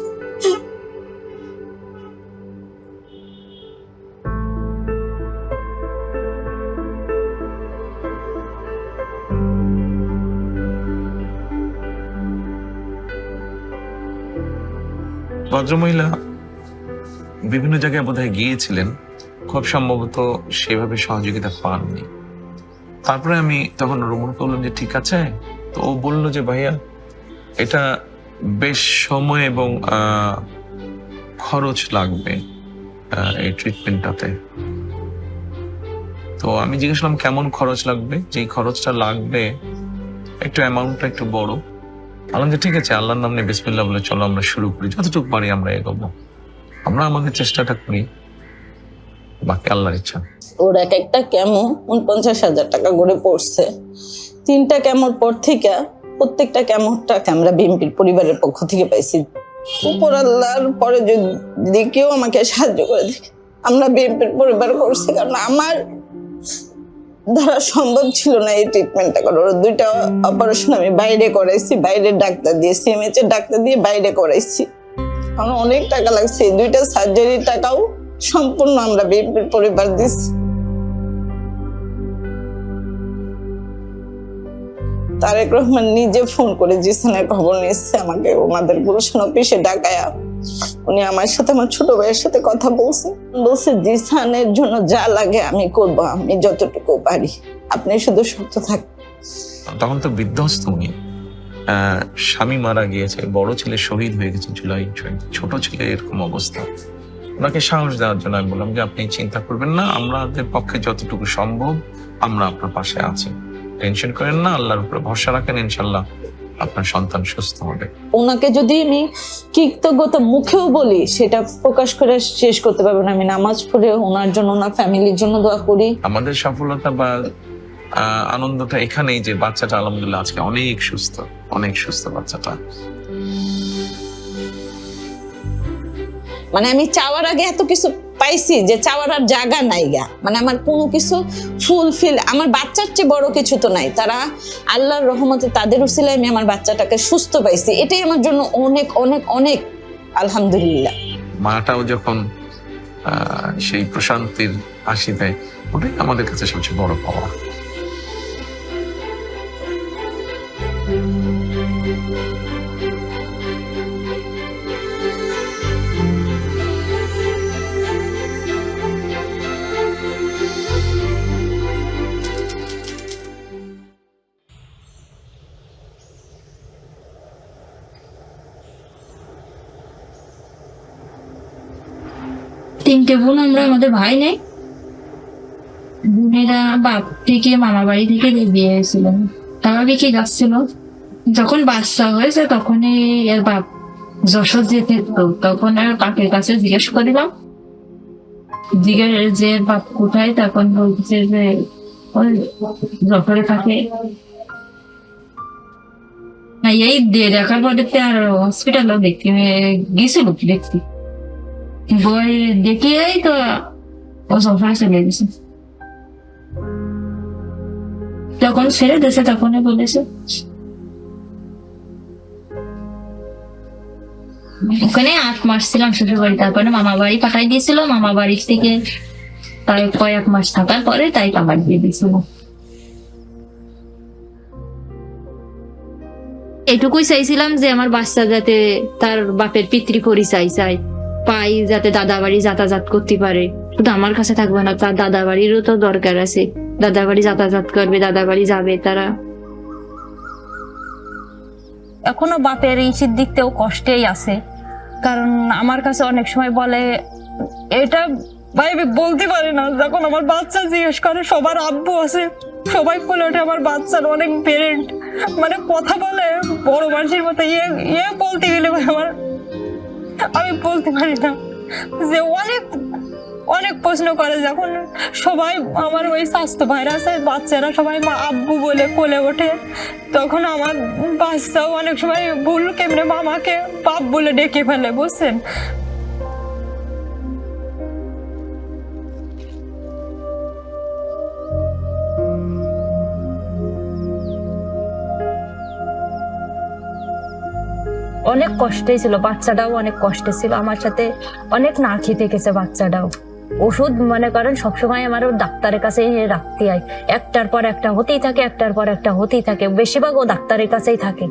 ভদ্রমহিলা বিভিন্ন জায়গায় বোধহয় গিয়েছিলেন, খুব সম্ভবত সেভাবে সহযোগিতা পাননি। তারপরে আমি তখন রুমনকে বললাম যে ঠিক আছে। তো ও বললো যে ভাইয়া এটা বেশ সময় এবং খরচ লাগবে এই ট্রিটমেন্টটাতে। তো আমি জিজ্ঞেস করলাম কেমন খরচ লাগবে, যেই খরচটা লাগবে একটু অ্যামাউন্টটা একটু বড়। বললাম যে ঠিক আছে, আল্লাহর নাম নিয়ে বিসমিল্লাহ বলে চলো আমরা শুরু করি, যতটুকু পারি আমরা এগোবো, আমরা আমাদের চেষ্টাটা করি, বাকি আল্লাহর ইচ্ছা। ওর এক একটা কেমো 49,000 টাকা করে পড়ছে। 3টা কেমোর পর থেকে প্রত্যেকটা কেমোর টাকা আমরা বিএনপির পরিবারের পক্ষ থেকে পাইছি। উপর আল্লাহর পরে যদি কেউ আমাকে সাহায্য করে দেখে আমরা বিএনপির পরিবার করছি, কারণ আমার দ্বারা সম্ভব ছিল না এই ট্রিটমেন্টটা করার। ওর 2টা অপারেশন আমি বাইরে করাইছি, বাইরে ডাক্তার দিয়ে, সিএমএইচ এর ডাক্তার দিয়ে বাইরে করাইছি। কারণ অনেক টাকা লাগছে। 2টা সার্জারির টাকাও সম্পূর্ণ আমরা বিএনপির পরিবার দিচ্ছি। তারেক রহমান নিজে ফোন করে জিসানের খবর নিচ্ছে আমাকে, ওনাদের গুলশান অফিসে ডাকায়া উনি আমার সাথে, আমার ছোট ভাইয়ের সাথে কথা বলছে জিসানের জন্য যা লাগে আমি করবো, আমি যতটুকু পারি, আপনি শুধু সুস্থ থাকুন। তখন তো বিধ্বস্ত উনি, স্বামী মারা গিয়েছে, বড় ছেলে শহীদ হয়ে গেছে জুলাই, ছোট ছেলে এরকম অবস্থা। ওনাকে সাহস দেওয়ার জন্য আমি বললাম যে আপনি চিন্তা করবেন না, আমাদের পক্ষে যতটুকু সম্ভব আমরা আপনার পাশে আছি, টেনশন করেন না, আল্লাহর উপরে ভরসা রাখেন, ইনশাল্লাহ আপনার সন্তান সুস্থ হবে। ওনাকে যদি আমি কৃতজ্ঞতা মুখেও বলি সেটা প্রকাশ করে শেষ করতে পারবো না। আমি নামাজ পড়ে ওনার জন্য, ওনার ফ্যামিলির জন্য দোয়া করি। আমাদের সফলতা বা আনন্দটা এখানেই যে বাচ্চাটা আলহামদুলিল্লাহ আজকে অনেক সুস্থ বাচ্চাটা। মানে আমি চাওয়ার আগে এত কিছু পাইছি যে চাওয়ার আর জায়গা নাই গা। মানে আমার কোনো কিছু ফুলফিল, আমার বাচ্চার চেয়ে বড় কিছু তো নাই। তারা আল্লাহর রহমতে তাদের উসিলায় আমি আমার বাচ্চাটাকে সুস্থ পাইছি, এটাই আমার জন্য অনেক অনেক অনেক আলহামদুলিল্লাহ। মাটাও যখন সেই প্রশান্তির হাসি দেয়, ওটাই আমাদের কাছে সবচেয়ে বড় পাওয়া। তিনটে বোন আমরা, আমাদের ভাই নেই। বোনেরা বাপ থেকে মামা বাড়ি থেকে বিয়ে হয়েছিলেন, তারা বিকে যাচ্ছিল। যখন বাচ্চা হয়েছে তখনই এর বাপ যশোর যেতে, তখন আর কাকের কাছে জিজ্ঞেস করিলাম, যে বাপ কোথায়, তখন বলছে যে ওই যশোরে থাকে। এই দেখার পরে আর হসপিটালও দেখতে গেছিল, দেখতে বই দেখিয়েই তো ও যশোরে চলে গেছে। তখন ছেড়ে দিয়েছে, তখনই বলেছে। ওখানে 8 মাস ছিলাম শ্বশুর বাড়ি, তারপরে মামা বাড়ি পাঠাই দিয়েছিল। মামা বাড়ি থেকে তাই কয়েক মাস থাকার পরে তাই আবার দিয়ে দিয়েছিল। এটুকুই চাইছিলাম যে আমার বাচ্চা যাতে তার বাপের পিতৃ পরিচয় চাই পাই, যাতে দাদা বাড়ি যাতায়াত করতে পারে। শুধু আমার কাছে থাকবে না, তার দাদা বাড়িরও তো দরকার আছে। দাদা বাড়ি যাতায়াত করবে, দাদা বাড়ি যাবে তারা। এখনো বাপের ইসির দিক থেকেও কষ্টেই আছে, কারণ আমার কাছে অনেক সময় বলে, এটা ভাই আমি বলতে পারি না। যখন আমার বাচ্চা জিজ্ঞেস করে সবার আব্বু আছে, সবাই বলে ওঠে আমার বাচ্চার অনেক পেরেন্ট, মানে কথা বলে বড় মানুষের মতো ইয়ে বলতে গেলে আমার আমি বলতে পারি না। যে অনেক অনেক প্রশ্ন করে, যখন সবাই আমার ওই স্বাস্থ্য ভাইরা আছে বাচ্চারা সবাই মা আব্বু বলে কোলে ওঠে, তখন আমার বাচ্চাও অনেক সময় ভুল কেমনে মামাকে বাপ বলে ডেকে ফেলে, বুঝছেন। অনেক কষ্টে ছিল, বাচ্চাটাও অনেক কষ্টে ছিল, আমার সাথে অনেক না খেতে গেছে বাচ্চাটাও। ওষুধ মনে করেন সবসময় আমার ডাক্তারের কাছে রাখতে হয়, একটার পর একটা হতেই থাকে, একটার পর একটা হতেই থাকে, বেশিরভাগ ও ডাক্তারের কাছেই থাকে।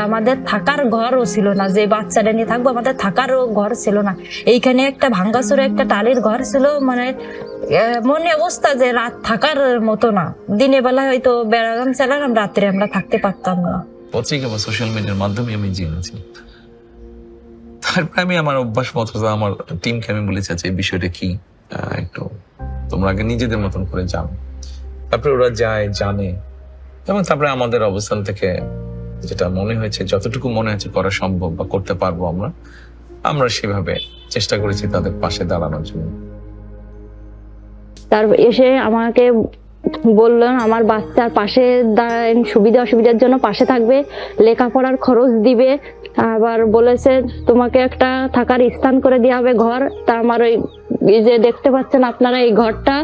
আমাদের থাকার ঘরও ছিল না, যে বাচ্চাটা নিয়ে থাকবো আমাদের থাকারও ঘর ছিল না। এইখানে একটা ভাঙ্গাচুরে একটা টালির ঘর ছিল, মানে মনে অবস্থা যে রাত থাকার মতো না। দিনের বেলা হয়তো বেড়ালাম চালালাম, রাত্রে আমরা থাকতে পারতাম না। পত্রিকা বা সোশ্যাল মিডিয়ার মাধ্যমে আমি জেনেছি। তারপরে আমি আমার অভ্যাস মতো আমার টিমকে আমি বলেছি, আচ্ছা এই বিষয়টা কি, একটু তোমরা আগে নিজেদের মতন করে জানো। তারপরে ওরা যায়, জানে, এবং তারপরে আমাদের অবস্থান থেকে যেটা মনে হয়েছে, যতটুকু মনে হয়েছে করা সম্ভব বা করতে পারবো আমরা সেভাবে চেষ্টা করেছি তাদের পাশে দাঁড়ানোর জন্য। তার এসে আমাকে বললেন আমার বাচ্চার পাশে সুবিধা অসুবিধার জন্য পাশে থাকবে, লেখাপড়ার খরচ দিবে, আবার বলেছে তোমাকে একটা থাকার স্থান করে দেওয়া হবে ঘর। তা আমার ওই যে দেখতে পাচ্ছেন আপনারা এই ঘরটা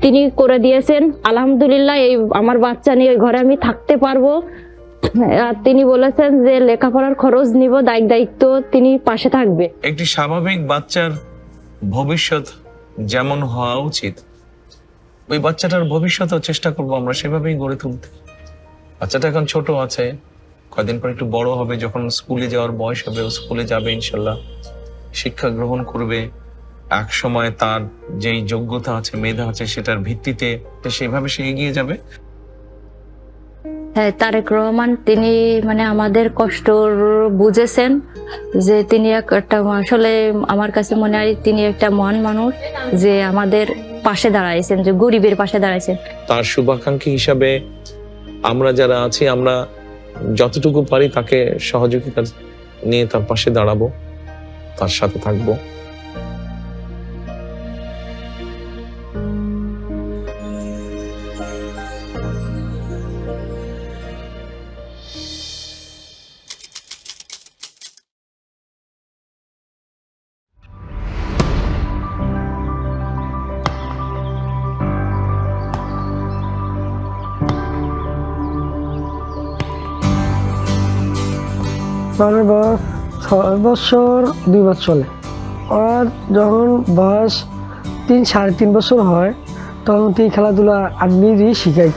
তিনি করে দিয়েছেন, আলহামদুলিল্লাহ। এই আমার বাচ্চা নিয়ে ওই ঘরে আমি থাকতে পারবো। আর তিনি বলেছেন যে লেখাপড়ার খরচ নিব, দায়িত্ব তিনি পাশে থাকবে। একটি স্বাভাবিক বাচ্চার ভবিষ্যৎ যেমন হওয়া উচিত, ওই বাচ্চাটার ভবিষ্যৎও চেষ্টা করবো আমরা সেভাবেই গড়ে তুলতে। বাচ্চাটা এখন ছোট আছে, কয়দিন পর একটু বড় হবে, যখন স্কুলে যাওয়ার বয়স হবে ও স্কুলে যাবে ইনশাল্লাহ, শিক্ষা গ্রহণ করবে। এক সময় তার যেই যোগ্যতা আছে, মেধা আছে, সেটার ভিত্তিতে সেভাবে সে এগিয়ে যাবে। হ্যাঁ, তারেক রহমান তিনি মানে আমাদের কষ্ট বুঝেছেন, যে তিনি একটা আসলে আমার কাছে মনে হয় তিনি একটা মহান মানুষ, যে আমাদের পাশে দাঁড়াইছেন, যে গরিবের পাশে দাঁড়াইছেন। তার শুভাকাঙ্ক্ষী হিসাবে আমরা যারা আছি, আমরা যতটুকু পারি তাকে সহযোগিতা নিয়ে তার পাশে দাঁড়াবো, তার সাথে থাকবো। আমার বয়স 6 বছর 2 মাস চলে। আর যখন বয়স 3-3.5 বছর হয়, তখন তিনি খেলাধুলা আমি শিখাই।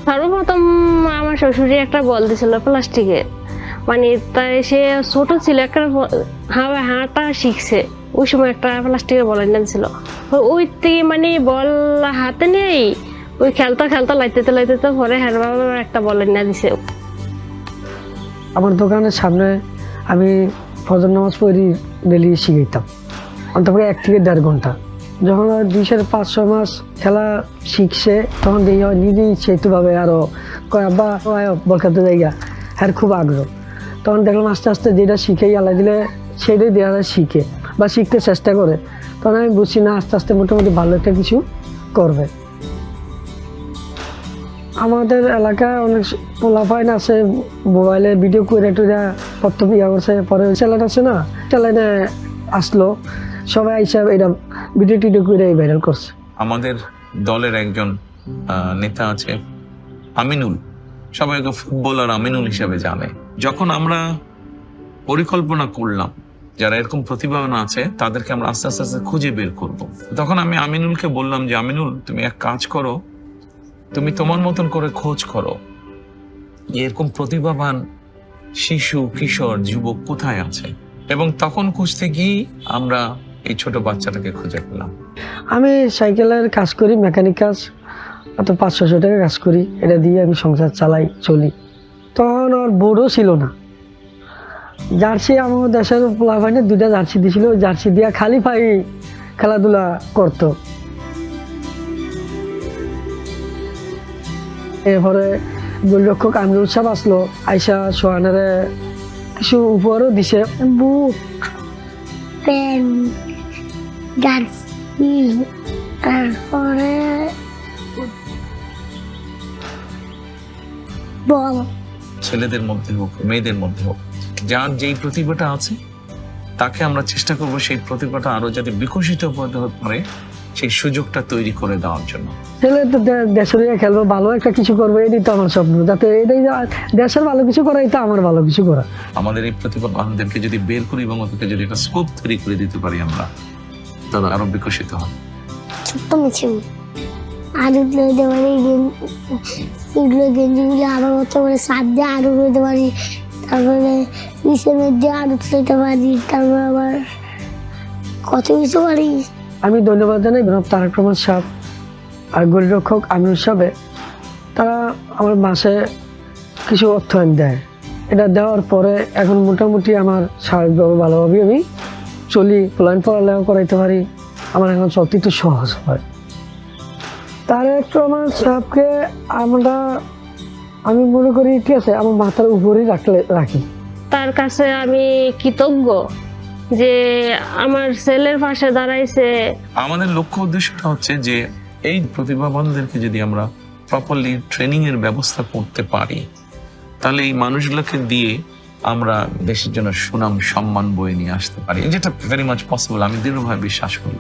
সর্বপ্রথম আমার শ্বশুরে একটা বল দিয়েছিল প্লাস্টিকের, মানে তাই সে ছোট ছিল, একটা হাঁটা শিখছে, ওই সময় একটা প্লাস্টিকের বল এনেছিল। ওই থেকে মানে বল হাতে নেই, ওই খেলতে লাইতে পরে হ্যাঁ একটা বল এনে দিছে। আমার দোকানের সামনে আমি ফজর নামাজ পড়ি, ডেলি শিখাইতাম অন্তত 1 থেকে 1.5 ঘন্টা। যখন 2-5-6 মাস খেলা শিখছে, তখন দেখি নিজেই সেতুভাবে আরো বা বল খেলতে জায়গা হ্যাঁ খুব আগ্রহ। তখন দেখলাম আস্তে আস্তে যেটা শিখেই আল্লাহ দিলে সেটাই দেওয়া শিখে বা শিখতে চেষ্টা করে। তখন আমি বুঝছি না, আস্তে আস্তে মোটামুটি ভালো একটা কিছু করবে। আমাদের এলাকায় অনেক পোলাপাইন আছে, মোবাইলে ভিডিও করে প্রথম করছে, পরে চ্যানেল আছে না, চ্যানেলে আসলো, সবাই আইসা এটা ভিডিও টিডিও করে ভাইরাল করছে। আমাদের দলের একজন নেতা আছে আমিনুল, সবাই ওকে ফুটবলার আমিনুল হিসাবে জানে। যখন আমরা পরিকল্পনা করলাম যারা এরকম প্রতিভাবান আছে তাদেরকে আমরা আস্তে আস্তে আস্তে খুঁজে বের করব, তখন আমি আমিনুলকে বললাম যে আমিনুল, তুমি এক কাজ করো, তুমি তোমার মতন করে খোঁজ করো এরকম প্রতিভাবান শিশু, কিশোর, যুবক কোথায় আছে। এবং তখন খুঁজতে গিয়ে আমরা এই ছোট বাচ্চাটাকে খুঁজে পেলাম। আমি সাইকেলের কাজ করি, মেকানিক কাজ, অত 500 টাকা কাজ করি, এটা দিয়ে আমি সংসার চালাই, চলি। তখন ওর বোর্ডও ছিল না, জার্সি আমার দেশের পোলাপাইনে 2টা জার্সি দিয়েছিল, ওই জার্সি দিয়ে খালি পায়ে খেলাধুলা করতো। এরপরে গোলরক্ষক আমিরুল সাহেব আসলো, আইসা সোহানারে কিছু উপহারও দিছে, বুট, পেন, জার্সি, তারপরে বল। ছেলেদের মধ্যে হোক, মেয়েদের মধ্যে হোক, যার যেই প্রতিভাটা আছে তাকে আমরা চেষ্টা করব সেই প্রতিভাটা আরো যাতে বিকশিত হতে পারে সেই সুযোগটা তৈরি করে দেওয়ার জন্য। ছেলে তো দেশের হয়ে খেলবো, ভালো একটা কিছু করবো, এটাই তো আমার স্বপ্ন, যাতে এটাই দেশের ভালো কিছু করা, এটা আমার ভালো কিছু করা। আমাদের এই প্রতিভাবানদেরকে যদি বের করি এবং ওদেরকে যদি একটা স্কোপ তৈরি করে দিতে পারি আমরা, তারা আরো বিকশিত হবে। ছোট্ট মিছিল আরো দিতে পারি, এগুলো গেঞ্জিগুলো আরো হতে পারে, সাত দিয়ে আরো দিতে পারি, তারপরে পিসের মধ্যে আরো দিতে পারি, তারপর আবার কত কিছু পারি। আমি ধন্যবাদ জানাই জনাব তারেক রহমান সাহেব আর গোলরক্ষক আমিনুল সাহেব, তারা আমার মাসে কিছু অর্থায়ন দেয়। এটা দেওয়ার পরে এখন মোটামুটি আমার স্বাভাবিকভাবে ভালোভাবে আমি চলি, প্ল্যান পড়ালেখা করাইতে পারি, আমার এখন চলতে একটু সহজ হয়। তারেক রহমান সাহেবকে আমি মনে করি ঠিক আছে আমার মাথার উপরেই রাখি। তার কাছে আমি কৃতজ্ঞ যে আমার ছেলের পাশে দাঁড়াইছে। আমাদের লক্ষ্য উদ্দেশ্যটা হচ্ছে যে এই প্রতিভাবানদেরকে যদি আমরা প্রপারলি ট্রেনিং এর ব্যবস্থা করতে পারি, তাহলে এই মানুষগুলোকে দিয়ে আমরা দেশের জন্য সুনাম সম্মান বয়ে নিয়ে আসতে পারি, যেটা ভেরি মাচ পসিবল, আমি দৃঢ়ভাবে বিশ্বাস করি।